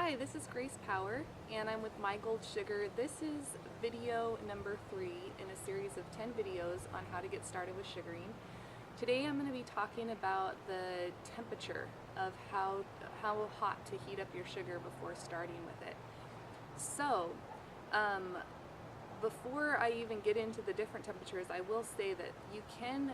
Hi, this is Grace Power, and I'm with My Gold Sugar. This is video number 3 in a series of 10 videos on how to get started with sugaring. Today I'm going to be talking about the temperature of how hot to heat up your sugar before starting with it. So, before I even get into the different temperatures, I will say that you can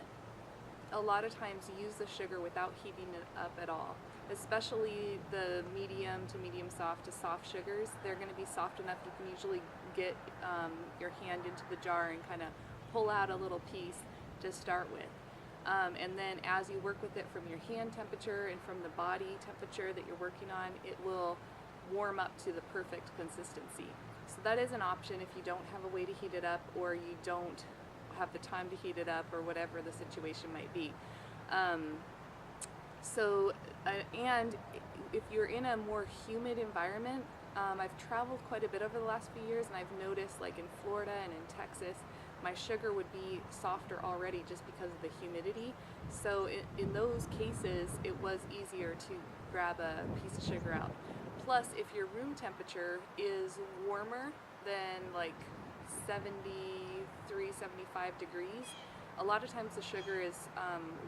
a lot of times use the sugar without heating it up at all, especially the medium to medium soft to soft sugars. They're going to be soft enough you can usually get your hand into the jar and kind of pull out a little piece to start with. And then as you work with it from your hand temperature and from the body temperature that you're working on, it will warm up to the perfect consistency. So that is an option if you don't have a way to heat it up, or you don't have the time to heat it up, or whatever the situation might be. And if you're in a more humid environment, I've traveled quite a bit over the last few years, and I've noticed, like in Florida and in Texas, my sugar would be softer already just because of the humidity. So in those cases, it was easier to grab a piece of sugar out. Plus, if your room temperature is warmer than like 73, 75 degrees, a lot of times the sugar is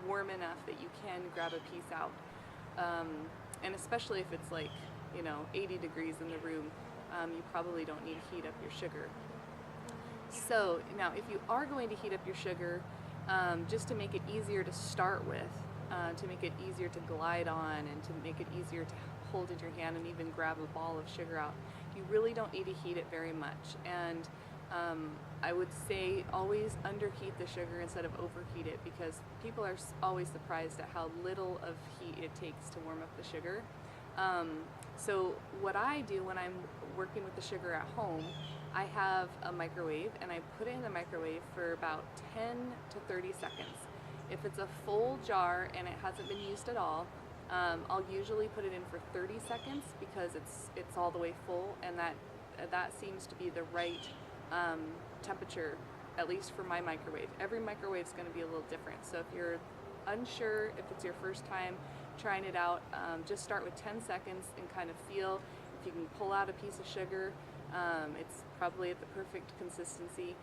warm enough that you can grab a piece out. And especially if it's like, 80 degrees in the room, you probably don't need to heat up your sugar. So now if you are going to heat up your sugar, just to make it easier to start with, to make it easier to glide on, and to make it easier to hold in your hand and even grab a ball of sugar out, you really don't need to heat it very much. And I would say always underheat the sugar instead of overheat it, because people are always surprised at how little of heat it takes to warm up the sugar. So what I do when I'm working with the sugar at home, I have a microwave, and I put it in the microwave for about 10 to 30 seconds. If it's a full jar and it hasn't been used at all, I'll usually put it in for 30 seconds because it's all the way full, and that seems to be the right temperature, at least for my microwave. Every microwave is going to be a little different, so if you're unsure, if it's your first time trying it out, just start with 10 seconds and kind of feel if you can pull out a piece of sugar. It's probably at the perfect consistency.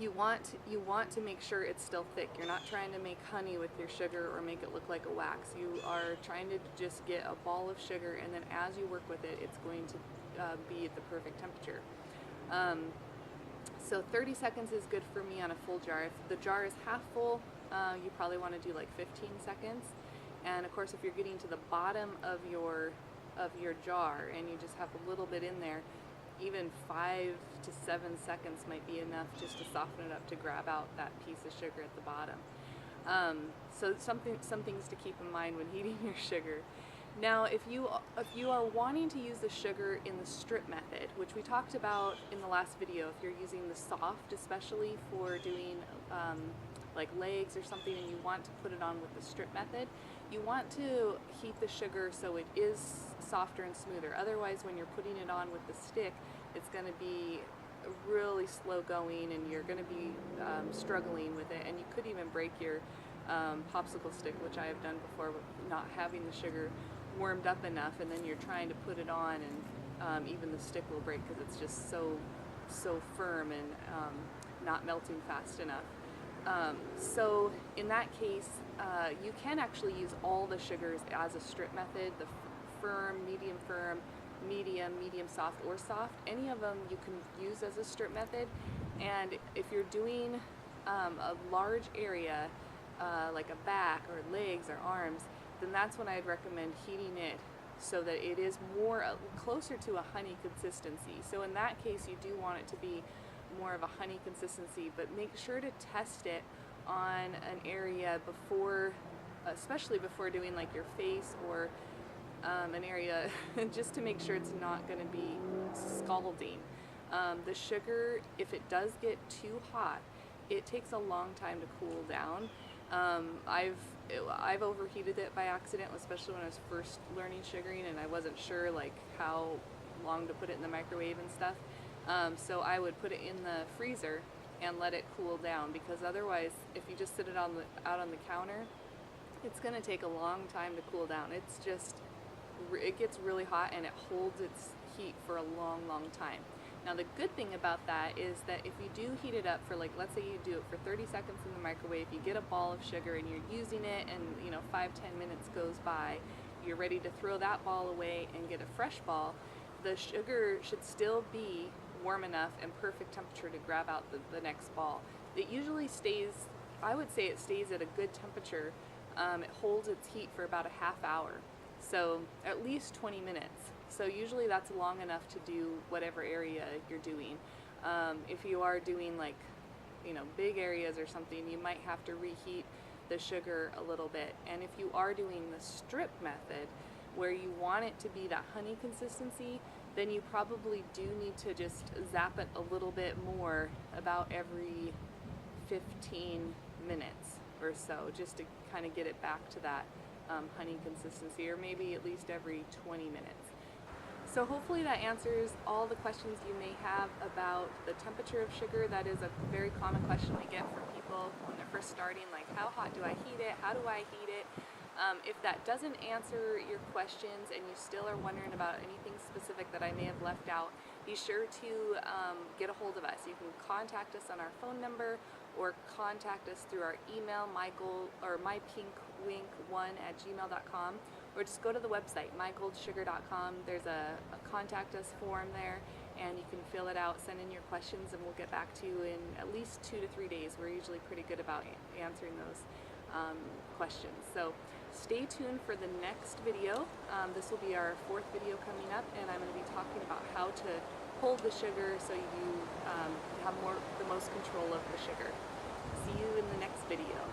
You want to make sure it's still thick. You're not trying to make honey with your sugar or make it look like a wax. You are trying to just get a ball of sugar, and then as you work with it, it's going to be at the perfect temperature. So 30 seconds is good for me on a full jar. If the jar is half full, you probably want to do like 15 seconds. And of course, if you're getting to the bottom of your jar and you just have a little bit in there, even 5 to 7 seconds might be enough just to soften it up to grab out that piece of sugar at the bottom. So some things to keep in mind when heating your sugar. Now, if you are wanting to use the sugar in the strip method, which we talked about in the last video, if you're using the soft, especially for doing like legs or something, and you want to put it on with the strip method, you want to heat the sugar so it is softer and smoother. Otherwise, when you're putting it on with the stick, it's going to be really slow going, and you're going to be struggling with it, and you could even break your popsicle stick, which I have done before, with not having the sugar warmed up enough, and then you're trying to put it on, and even the stick will break because it's just so firm and not melting fast enough. So in that case, you can actually use all the sugars as a strip method: the firm, medium soft, or soft. Any of them you can use as a strip method. And if you're doing a large area, like a back or legs or arms, then that's when I'd recommend heating it so that it is more closer to a honey consistency. So in that case, you do want it to be more of a honey consistency, but make sure to test it on an area before, especially before doing like your face or an area, just to make sure it's not going to be scalding. The sugar, if it does get too hot, it takes a long time to cool down. I've overheated it by accident, especially when I was first learning sugaring, and I wasn't sure like how long to put it in the microwave and stuff. So I would put it in the freezer and let it cool down, because otherwise, if you just sit it out on the counter, it's going to take a long time to cool down. It's just it gets really hot and it holds its heat for a long, long time. Now the good thing about that is that if you do heat it up for, like, let's say you do it for 30 seconds in the microwave, you get a ball of sugar and you're using it, and 5-10 minutes goes by, you're ready to throw that ball away and get a fresh ball. The sugar should still be warm enough and perfect temperature to grab out the next ball. It usually stays, I would say it stays at a good temperature. It holds its heat for about a half hour, so at least 20 minutes. So usually that's long enough to do whatever area you're doing. If you are doing, like, big areas or something, you might have to reheat the sugar a little bit. And if you are doing the strip method, where you want it to be that honey consistency, then you probably do need to just zap it a little bit more about every 15 minutes or so, just to kind of get it back to that honey consistency, or maybe at least every 20 minutes. So hopefully that answers all the questions you may have about the temperature of sugar. That is a very common question we get from people when they're first starting, like, how hot do I heat it? How do I heat it? If that doesn't answer your questions and you still are wondering about anything specific that I may have left out, be sure to get a hold of us. You can contact us on our phone number, or contact us through our email, mypinkwink1@gmail.com, or just go to the website, mygoldsugar.com. There's a contact us form there, and you can fill it out, send in your questions, and we'll get back to you in at least 2 to 3 days. We're usually pretty good about answering those questions. So stay tuned for the next video. This will be our 4th video coming up, and I'm going to be talking about how to hold the sugar so you have the most control of the sugar. See you in the next video.